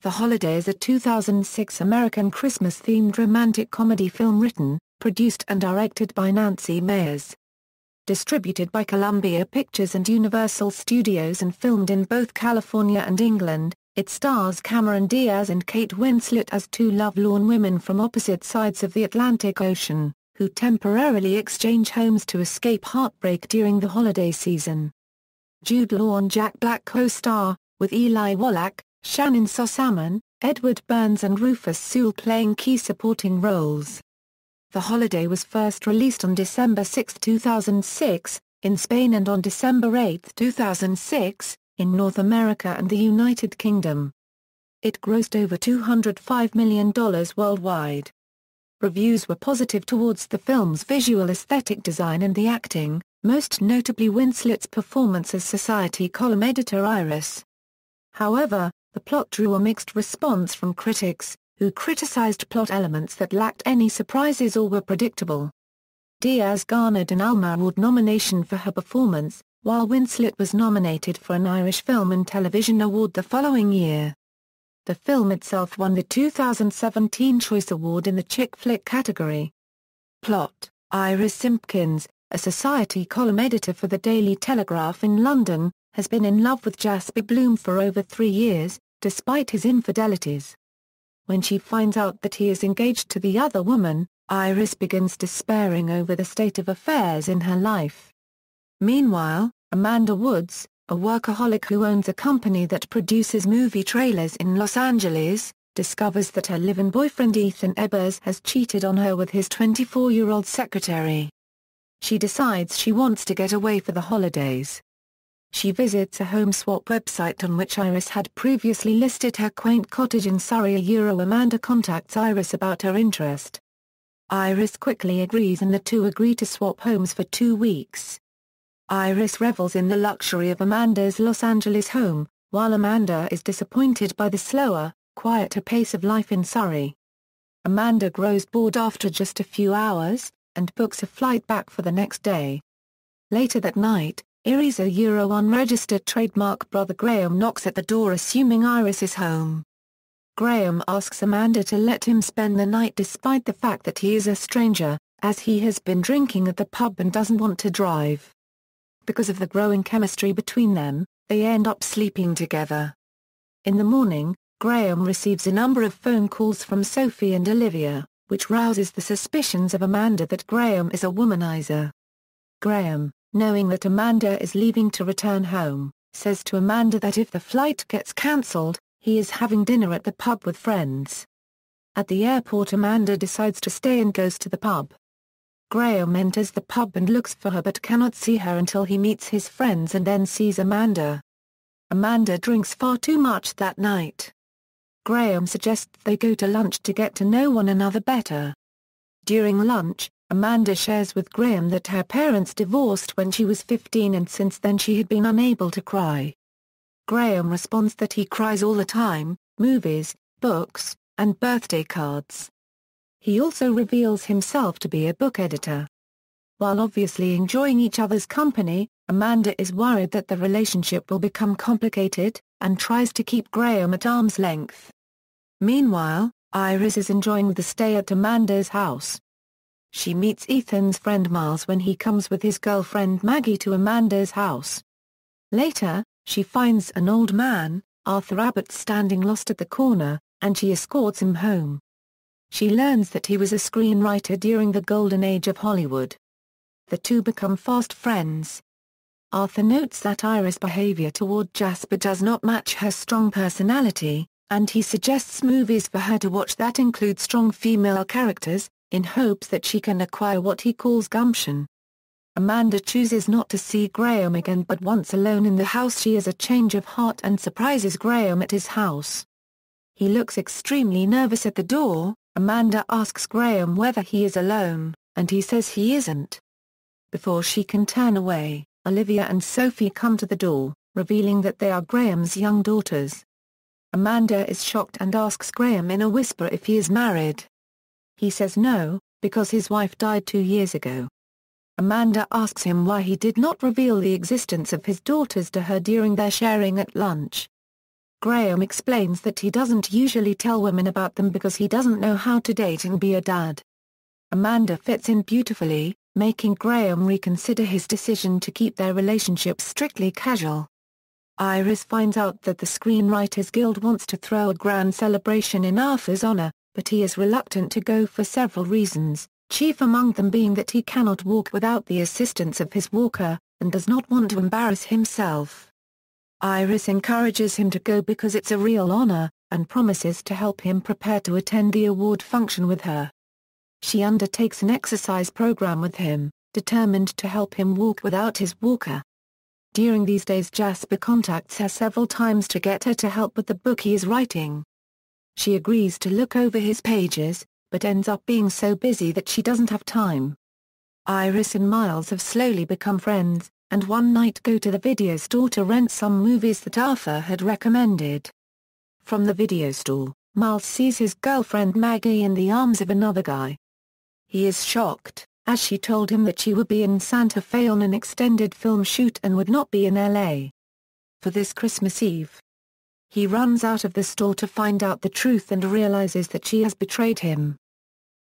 The Holiday is a 2006 American Christmas-themed romantic comedy film written, produced and directed by Nancy Meyers. Distributed by Columbia Pictures and Universal Studios and filmed in both California and England, it stars Cameron Diaz and Kate Winslet as two lovelorn women from opposite sides of the Atlantic Ocean, who temporarily exchange homes to escape heartbreak during the holiday season. Jude Law and Jack Black co-star, with Eli Wallach, Shannyn Sossamon, Edward Burns and Rufus Sewell playing key supporting roles. The Holiday was first released on December 6, 2006, in Spain and on December 8, 2006, in North America and the United Kingdom. It grossed over $205 million worldwide. Reviews were positive towards the film's visual aesthetic design and the acting, most notably Winslet's performance as society column editor Iris. However, the plot drew a mixed response from critics, who criticized plot elements that lacked any surprises or were predictable. Diaz garnered an ALMA Award nomination for her performance, while Winslet was nominated for an Irish Film and Television Award the following year. The film itself won the 2017 Choice Award in the Chick Flick category. Plot: Iris Simpkins, a society column editor for the Daily Telegraph in London, has been in love with Jasper Bloom for over 3 years, despite his infidelities. When she finds out that he is engaged to the other woman, Iris begins despairing over the state of affairs in her life. Meanwhile, Amanda Woods, a workaholic who owns a company that produces movie trailers in Los Angeles, discovers that her live-in boyfriend Ethan Ebbers has cheated on her with his 24-year-old secretary. She decides she wants to get away for the holidays. She visits a home swap website on which Iris had previously listed her quaint cottage in Surrey. Amanda contacts Iris about her interest. Iris quickly agrees and the two agree to swap homes for 2 weeks. Iris revels in the luxury of Amanda's Los Angeles home, while Amanda is disappointed by the slower, quieter pace of life in Surrey. Amanda grows bored after just a few hours, and books a flight back for the next day. Later that night, Iri's unregistered trademark brother Graham knocks at the door assuming Iris is home. Graham asks Amanda to let him spend the night despite the fact that he is a stranger, as he has been drinking at the pub and doesn't want to drive. Because of the growing chemistry between them, they end up sleeping together. In the morning, Graham receives a number of phone calls from Sophie and Olivia, which rouses the suspicions of Amanda that Graham is a womanizer. Graham, knowing that Amanda is leaving to return home, says to Amanda that if the flight gets cancelled, he is having dinner at the pub with friends. At the airport, Amanda decides to stay and goes to the pub. Graham enters the pub and looks for her but cannot see her until he meets his friends and then sees Amanda. Amanda drinks far too much that night. Graham suggests they go to lunch to get to know one another better. During lunch, Amanda shares with Graham that her parents divorced when she was 15 and since then she had been unable to cry. Graham responds that he cries all the time, movies, books, and birthday cards. He also reveals himself to be a book editor. While obviously enjoying each other's company, Amanda is worried that the relationship will become complicated, and tries to keep Graham at arm's length. Meanwhile, Iris is enjoying the stay at Amanda's house. She meets Ethan's friend Miles when he comes with his girlfriend Maggie to Amanda's house. Later, she finds an old man, Arthur Abbott, standing lost at the corner, and she escorts him home. She learns that he was a screenwriter during the golden age of Hollywood. The two become fast friends. Arthur notes that Iris' behavior toward Jasper does not match her strong personality, and he suggests movies for her to watch that include strong female characters, in hopes that she can acquire what he calls gumption. Amanda chooses not to see Graham again, but once alone in the house she has a change of heart and surprises Graham at his house. He looks extremely nervous at the door. Amanda asks Graham whether he is alone, and he says he isn't. Before she can turn away, Olivia and Sophie come to the door, revealing that they are Graham's young daughters. Amanda is shocked and asks Graham in a whisper if he is married. He says no, because his wife died 2 years ago. Amanda asks him why he did not reveal the existence of his daughters to her during their sharing at lunch. Graham explains that he doesn't usually tell women about them because he doesn't know how to date and be a dad. Amanda fits in beautifully, making Graham reconsider his decision to keep their relationship strictly casual. Iris finds out that the Screenwriters Guild wants to throw a grand celebration in Arthur's honor, but he is reluctant to go for several reasons, chief among them being that he cannot walk without the assistance of his walker, and does not want to embarrass himself. Iris encourages him to go because it's a real honor, and promises to help him prepare to attend the award function with her. She undertakes an exercise program with him, determined to help him walk without his walker. During these days Jasper contacts her several times to get her to help with the book he is writing. She agrees to look over his pages, but ends up being so busy that she doesn't have time. Iris and Miles have slowly become friends, and one night go to the video store to rent some movies that Arthur had recommended. From the video store, Miles sees his girlfriend Maggie in the arms of another guy. He is shocked, as she told him that she would be in Santa Fe on an extended film shoot and would not be in LA for this Christmas Eve. He runs out of the store to find out the truth and realizes that she has betrayed him.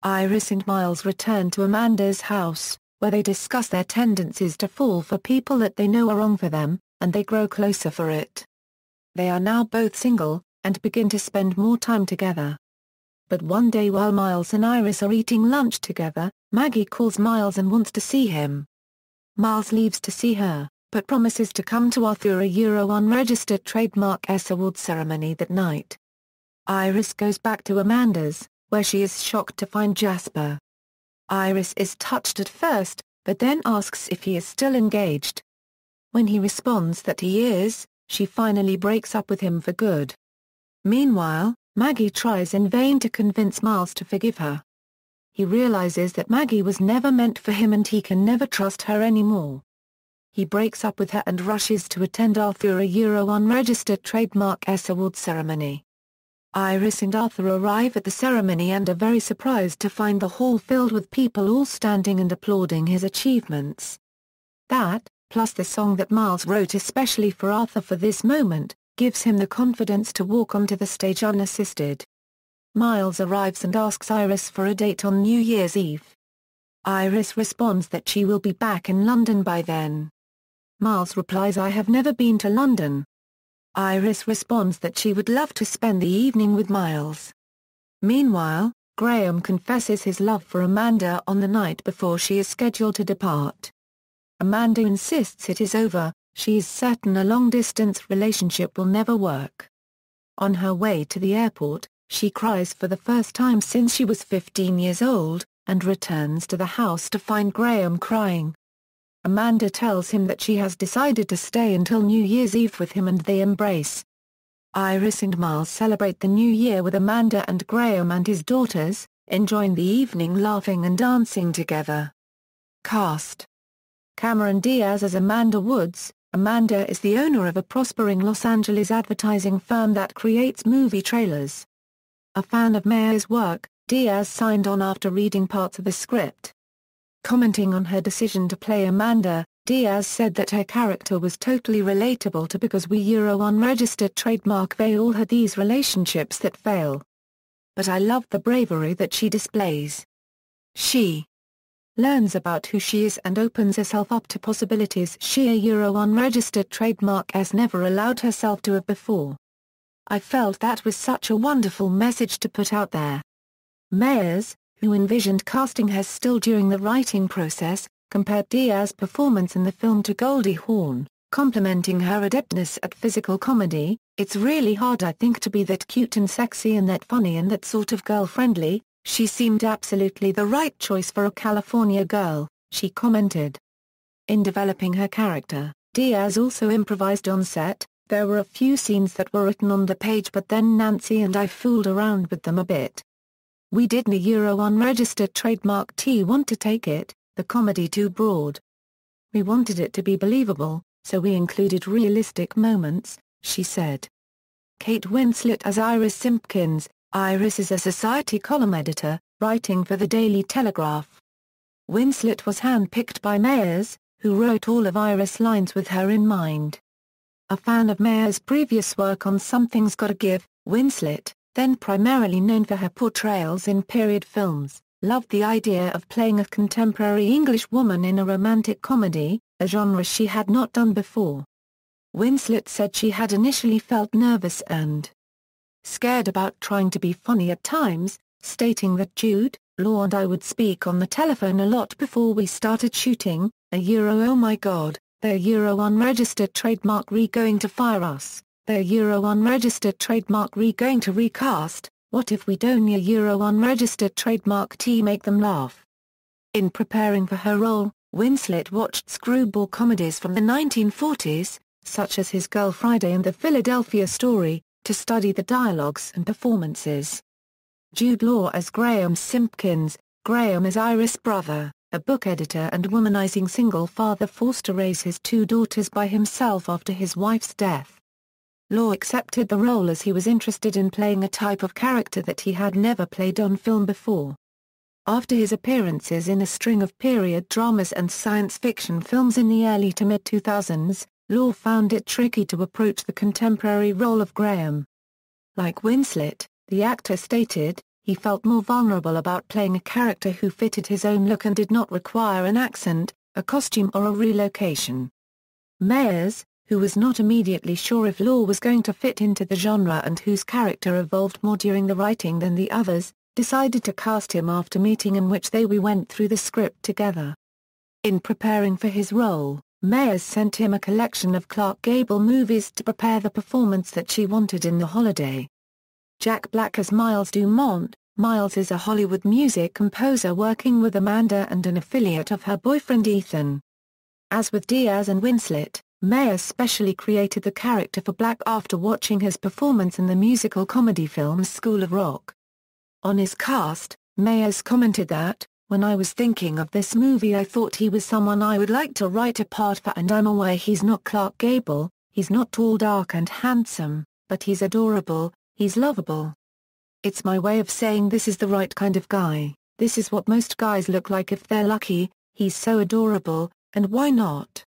Iris and Miles return to Amanda's house, where they discuss their tendencies to fall for people that they know are wrong for them, and they grow closer for it. They are now both single, and begin to spend more time together. But one day while Miles and Iris are eating lunch together, Maggie calls Miles and wants to see him. Miles leaves to see her, but promises to come to Arthur unregistered trademark award ceremony that night. Iris goes back to Amanda's, where she is shocked to find Jasper. Iris is touched at first, but then asks if he is still engaged. When he responds that he is, she finally breaks up with him for good. Meanwhile, Maggie tries in vain to convince Miles to forgive her. He realizes that Maggie was never meant for him and he can never trust her anymore. He breaks up with her and rushes to attend Arthur unregistered trademark award ceremony. Iris and Arthur arrive at the ceremony and are very surprised to find the hall filled with people all standing and applauding his achievements. That, plus the song that Miles wrote especially for Arthur for this moment, gives him the confidence to walk onto the stage unassisted. Miles arrives and asks Iris for a date on New Year's Eve. Iris responds that she will be back in London by then. Miles replies, "I have never been to London." Iris responds that she would love to spend the evening with Miles. Meanwhile, Graham confesses his love for Amanda on the night before she is scheduled to depart. Amanda insists it is over, she is certain a long-distance relationship will never work. On her way to the airport, she cries for the first time since she was 15 years old, and returns to the house to find Graham crying. Amanda tells him that she has decided to stay until New Year's Eve with him and they embrace. Iris and Miles celebrate the new year with Amanda and Graham and his daughters, enjoying the evening laughing and dancing together. Cast: Cameron Diaz as Amanda Woods. Amanda is the owner of a prospering Los Angeles advertising firm that creates movie trailers. A fan of Meyers' work, Diaz signed on after reading parts of the script. Commenting on her decision to play Amanda, Diaz said that her character was totally relatable to because we unregistered trademark they all had these relationships that fail. But I love the bravery that she displays. She learns about who she is and opens herself up to possibilities she unregistered trademark has never allowed herself to have before. I felt that was such a wonderful message to put out there. Meyers, who envisioned casting her still during the writing process, compared Diaz's performance in the film to Goldie Hawn, complimenting her adeptness at physical comedy. "It's really hard, I think, to be that cute and sexy and that funny and that sort of girl-friendly. She seemed absolutely the right choice for a California girl," she commented. In developing her character, Diaz also improvised on set. There were a few scenes that were written on the page but then Nancy and I fooled around with them a bit. We didn't unregistered trademark want to take it, the comedy too broad. We wanted it to be believable, so we included realistic moments, she said. Kate Winslet as Iris Simpkins. Iris is a society column editor, writing for the Daily Telegraph. Winslet was hand-picked by Meyers, who wrote all of Iris' lines with her in mind. A fan of Meyers' previous work on Something's Gotta Give, Winslet, then primarily known for her portrayals in period films, loved the idea of playing a contemporary English woman in a romantic comedy, a genre she had not done before. Winslet said she had initially felt nervous and scared about trying to be funny at times, stating that Jude, Law and I would speak on the telephone a lot before we started shooting, oh my god, they're unregistered trademark going to fire us, they're unregistered trademark going to recast, what if we don't unregistered trademark make them laugh. In preparing for her role, Winslet watched screwball comedies from the 1940s, such as His Girl Friday and The Philadelphia Story, to study the dialogues and performances. Jude Law as Graham Simpkins. Graham is Iris' brother, a book editor and womanizing single father forced to raise his two daughters by himself after his wife's death. Law accepted the role as he was interested in playing a type of character that he had never played on film before. After his appearances in a string of period dramas and science fiction films in the early to mid-2000s, Law found it tricky to approach the contemporary role of Graham. Like Winslet, the actor stated, he felt more vulnerable about playing a character who fitted his own look and did not require an accent, a costume or a relocation. Meyers, who was not immediately sure if Law was going to fit into the genre and whose character evolved more during the writing than the others, decided to cast him after meeting in which we went through the script together. In preparing for his role, Meyers sent him a collection of Clark Gable movies to prepare the performance that she wanted in The Holiday. Jack Black as Miles Dumont. Miles is a Hollywood music composer working with Amanda and an affiliate of her boyfriend Ethan. As with Diaz and Winslet, Meyers specially created the character for Black after watching his performance in the musical comedy film School of Rock. On his cast, Meyers commented that, "When I was thinking of this movie I thought he was someone I would like to write a part for, and I'm aware he's not Clark Gable, he's not tall, dark and handsome, but he's adorable, he's lovable. It's my way of saying this is the right kind of guy, this is what most guys look like if they're lucky, he's so adorable, and why not?"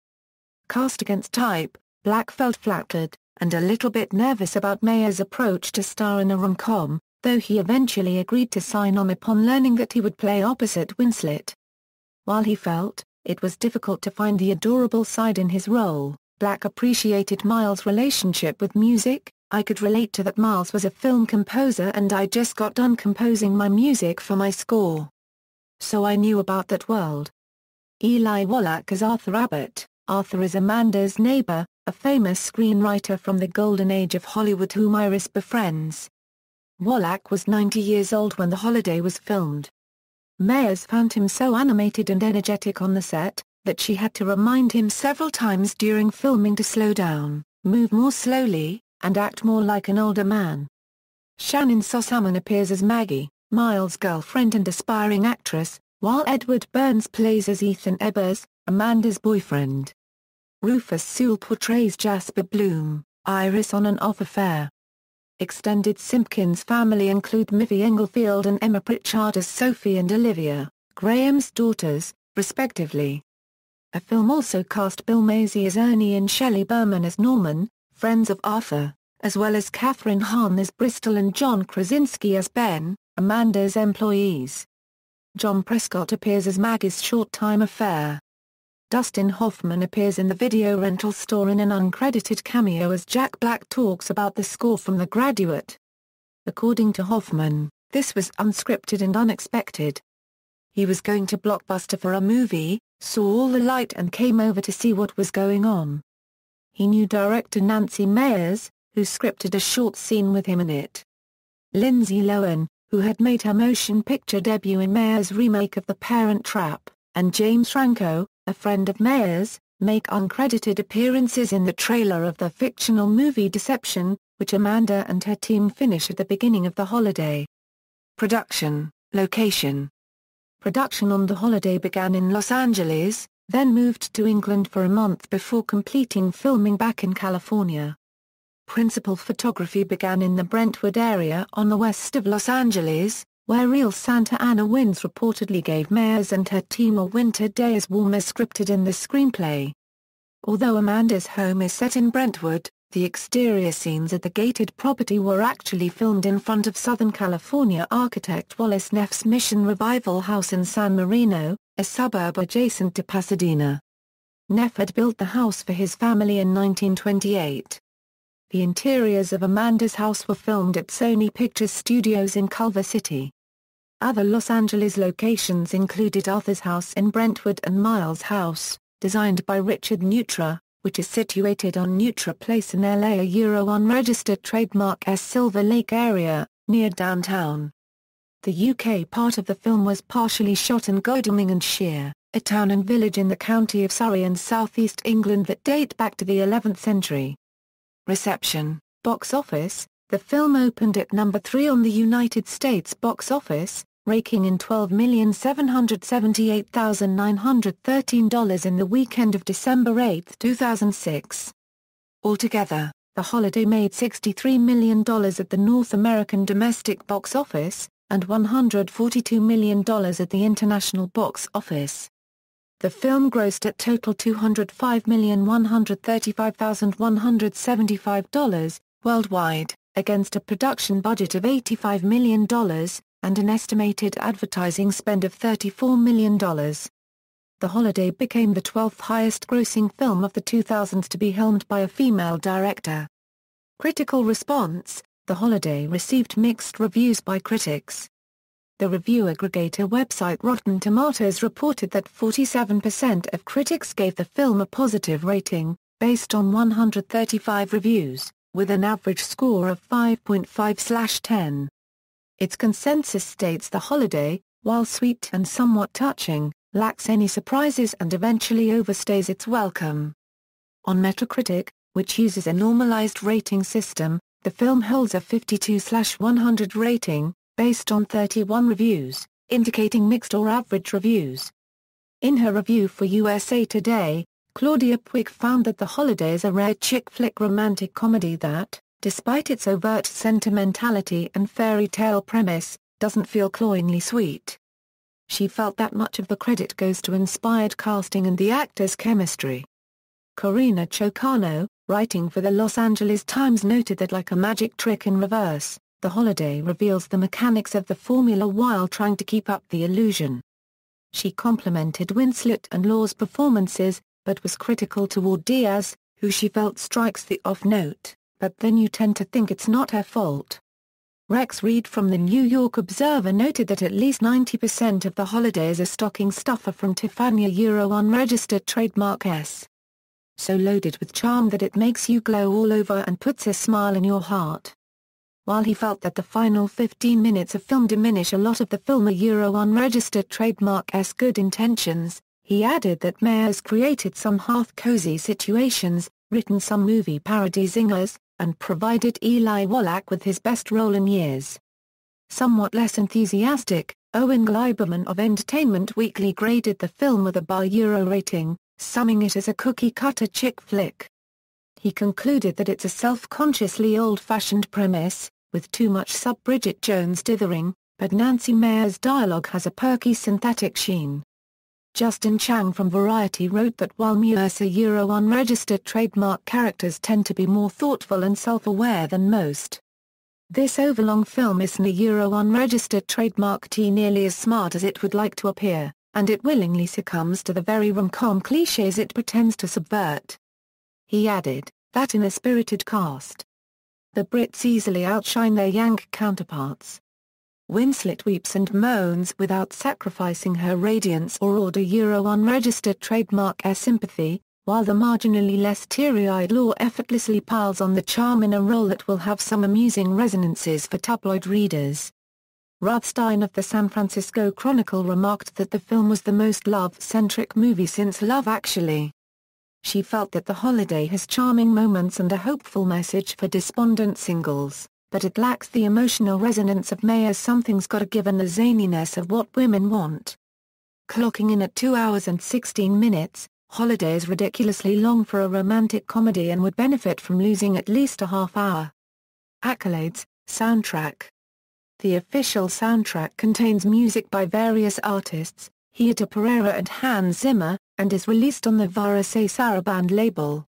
Cast against type, Black felt flattered, and a little bit nervous about Meyers' approach to star in a rom-com, though he eventually agreed to sign on upon learning that he would play opposite Winslet. While he felt it was difficult to find the adorable side in his role, Black appreciated Miles' relationship with music. "I could relate to that. Miles was a film composer and I just got done composing my music for my score. So I knew about that world." Eli Wallach as Arthur Abbott. Arthur is Amanda's neighbor, a famous screenwriter from the golden age of Hollywood whom Iris befriends. Wallach was 90 years old when The Holiday was filmed. Meyers found him so animated and energetic on the set, that she had to remind him several times during filming to slow down, move more slowly, and act more like an older man. Shannyn Sossamon appears as Maggie, Miles' girlfriend and aspiring actress, while Edward Burns plays as Ethan Ebbers, Amanda's boyfriend. Rufus Sewell portrays Jasper Bloom, Iris' on-and-off affair. Extended Simpkins family include Miffy Englefield and Emma Pritchard as Sophie and Olivia, Graham's daughters, respectively. A film also cast Bill Macy as Ernie and Shelley Berman as Norman, friends of Arthur, as well as Katherine Hahn as Bristol and John Krasinski as Ben, Amanda's employees. John Prescott appears as Maggie's short-time affair. Dustin Hoffman appears in the video rental store in an uncredited cameo as Jack Black talks about the score from The Graduate. According to Hoffman, this was unscripted and unexpected. He was going to Blockbuster for a movie, saw all the light and came over to see what was going on. He knew director Nancy Meyers, who scripted a short scene with him in it. Lindsay Lohan, who had made her motion picture debut in Meyers' remake of The Parent Trap, and James Franco, a friend of Meyers, make uncredited appearances in the trailer of the fictional movie Deception, which Amanda and her team finish at the beginning of The Holiday. Production, location. Production on The Holiday began in Los Angeles, then moved to England for a month before completing filming back in California. Principal photography began in the Brentwood area on the west of Los Angeles, where real Santa Ana winds reportedly gave Meyers and her team a winter day as warm as scripted in the screenplay. Although Amanda's home is set in Brentwood, the exterior scenes at the gated property were actually filmed in front of Southern California architect Wallace Neff's Mission Revival House in San Marino, a suburb adjacent to Pasadena. Neff had built the house for his family in 1928. The interiors of Amanda's house were filmed at Sony Pictures Studios in Culver City. Other Los Angeles locations included Arthur's house in Brentwood and Miles' house, designed by Richard Neutra, which is situated on Neutra Place in LA, a unregistered trademark Silver Lake area, near downtown. The UK part of the film was partially shot in Godalming and Shear, a town and village in the county of Surrey in southeast England that date back to the 11th century. Reception. Box office. The film opened at number 3 on the United States box office, raking in $12,778,913 in the weekend of December 8, 2006. Altogether, the holiday made $63 million at the North American domestic box office, and $142 million at the international box office. The film grossed a total $205,135,175 worldwide, against a production budget of $85 million, and an estimated advertising spend of $34 million. The Holiday became the 12th highest-grossing film of the 2000s to be helmed by a female director. Critical response. The Holiday received mixed reviews by critics. The review aggregator website Rotten Tomatoes reported that 47% of critics gave the film a positive rating, based on 135 reviews, with an average score of 5.5/10. Its consensus states The Holiday, while sweet and somewhat touching, lacks any surprises and eventually overstays its welcome. On Metacritic, which uses a normalized rating system, the film holds a 52/100 rating, based on 31 reviews, indicating mixed or average reviews. In her review for USA Today, Claudia Puig found that The Holiday is a rare chick flick romantic comedy that, despite its overt sentimentality and fairy tale premise, doesn't feel cloyingly sweet. She felt that much of the credit goes to inspired casting and the actors' chemistry. Corina Chocano, writing for the Los Angeles Times, noted that like a magic trick in reverse, The Holiday reveals the mechanics of the formula while trying to keep up the illusion. She complimented Winslet and Law's performances, but was critical toward Diaz, who she felt strikes the off note, but then you tend to think it's not her fault. Rex Reed from the New York Observer noted that at least 90% of The Holiday is a stocking stuffer from Tiffany, unregistered trademark S. So loaded with charm that it makes you glow all over and puts a smile in your heart. While he felt that the final 15 minutes of film diminish a lot of the film unregistered trademark S good intentions, he added that Meyers created some hearth-cozy situations, written some movie parody zingers, and provided Eli Wallach with his best role in years. Somewhat less enthusiastic, Owen Gleiberman of Entertainment Weekly graded the film with a bar rating, summing it as a cookie-cutter chick flick. He concluded that it's a self-consciously old-fashioned premise, with too much sub-Bridget Jones dithering, but Nancy Meyers' dialogue has a perky synthetic sheen. Justin Chang from Variety wrote that while Meyers' unregistered trademark characters tend to be more thoughtful and self-aware than most, this overlong film isn't a unregistered trademark T nearly as smart as it would like to appear, and it willingly succumbs to the very rom-com cliches it pretends to subvert. He added, that in a spirited cast, the Brits easily outshine their Yank counterparts. Winslet weeps and moans without sacrificing her radiance or order unregistered trademark air sympathy, while the marginally less teary-eyed Law effortlessly piles on the charm in a role that will have some amusing resonances for tabloid readers. Ruth Stein of the San Francisco Chronicle remarked that the film was the most love-centric movie since Love Actually. She felt that The Holiday has charming moments and a hopeful message for despondent singles, but it lacks the emotional resonance of Meyers' Something's Gotta Give and the zaniness of What Women Want. Clocking in at 2 hours and 16 minutes, Holiday is ridiculously long for a romantic comedy and would benefit from losing at least a half hour. Accolades, soundtrack. The official soundtrack contains music by various artists, Heater Pereira and Hans Zimmer, and is released on the Vara Se Saraband label.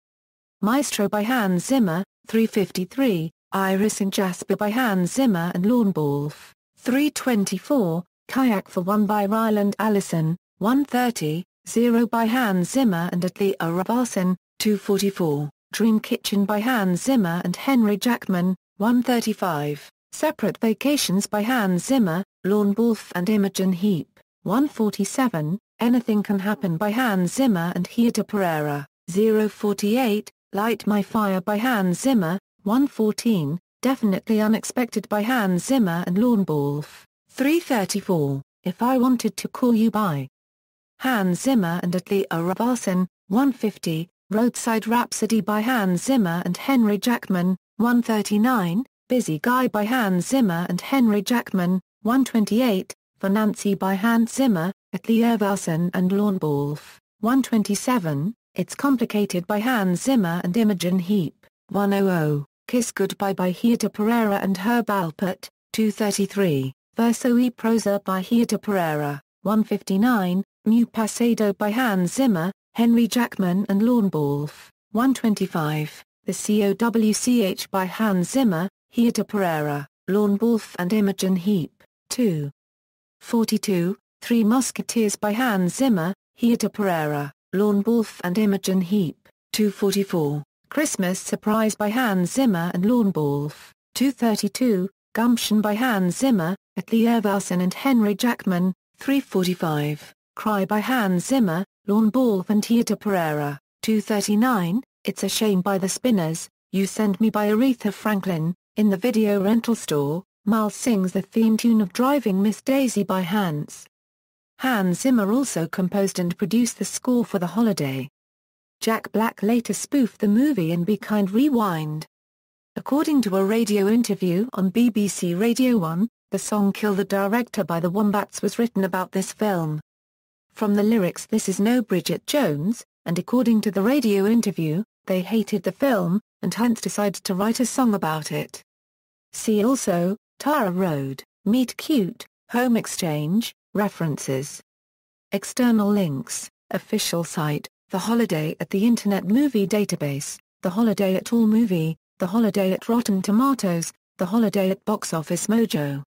Maestro by Hans Zimmer, 353, Iris and Jasper by Hans Zimmer and Lorne Balfe, 324, Kayak for One by Ryland Allison, 130, Zero by Hans Zimmer and Atli Arabasan, 244, Dream Kitchen by Hans Zimmer and Henry Jackman, 135, Separate Vacations by Hans Zimmer, Lorne Balfe and Imogen Heap, 147, Anything Can Happen by Hans Zimmer and Heater Pereira, 048, Light My Fire by Hans Zimmer, 114, Definitely Unexpected by Hans Zimmer and Lorne Balfe, 334, If I Wanted to Call You by Hans Zimmer and Atli Arabasan, 150, Roadside Rhapsody by Hans Zimmer and Henry Jackman, 139, Busy Guy by Hans Zimmer and Henry Jackman, 128, For Nancy by Hans Zimmer, Atli Arabasan and Lorne Balfe, 127, It's Complicated by Hans Zimmer and Imogen Heap, 100, Kiss Goodbye by Heater Pereira and Herb Alpert, 233, Verso e Prosa by Heater Pereira, 159, Mu Pasado by Hans Zimmer, Henry Jackman and Lorne Balfe, 125, The COWCH by Hans Zimmer, Heater Pereira, Lorne Balfe and Imogen Heap, 2. 42, Three Musketeers by Hans Zimmer, Heater Pereira, Lorne Balfe and Imogen Heap, 244, Christmas Surprise by Hans Zimmer and Lorne Balfe, 232, Gumption by Hans Zimmer, Atli Arabasan and Henry Jackman, 345, Cry by Hans Zimmer, Lorne Balfe and Heater Pereira, 239, It's a Shame by the Spinners, You Send Me by Aretha Franklin. In the video rental store, Miles sings the theme tune of Driving Miss Daisy by Hans. Hans Zimmer also composed and produced the score for The Holiday. Jack Black later spoofed the movie in Be Kind Rewind. According to a radio interview on BBC Radio 1, the song Kill the Director by the Wombats was written about this film. From the lyrics This is no Bridget Jones, and according to the radio interview, they hated the film, and hence decided to write a song about it. See also, Tara Road, Meet Cute, Home Exchange, References. External links, Official site, The Holiday at the Internet Movie Database, The Holiday at AllMovie, The Holiday at Rotten Tomatoes, The Holiday at Box Office Mojo.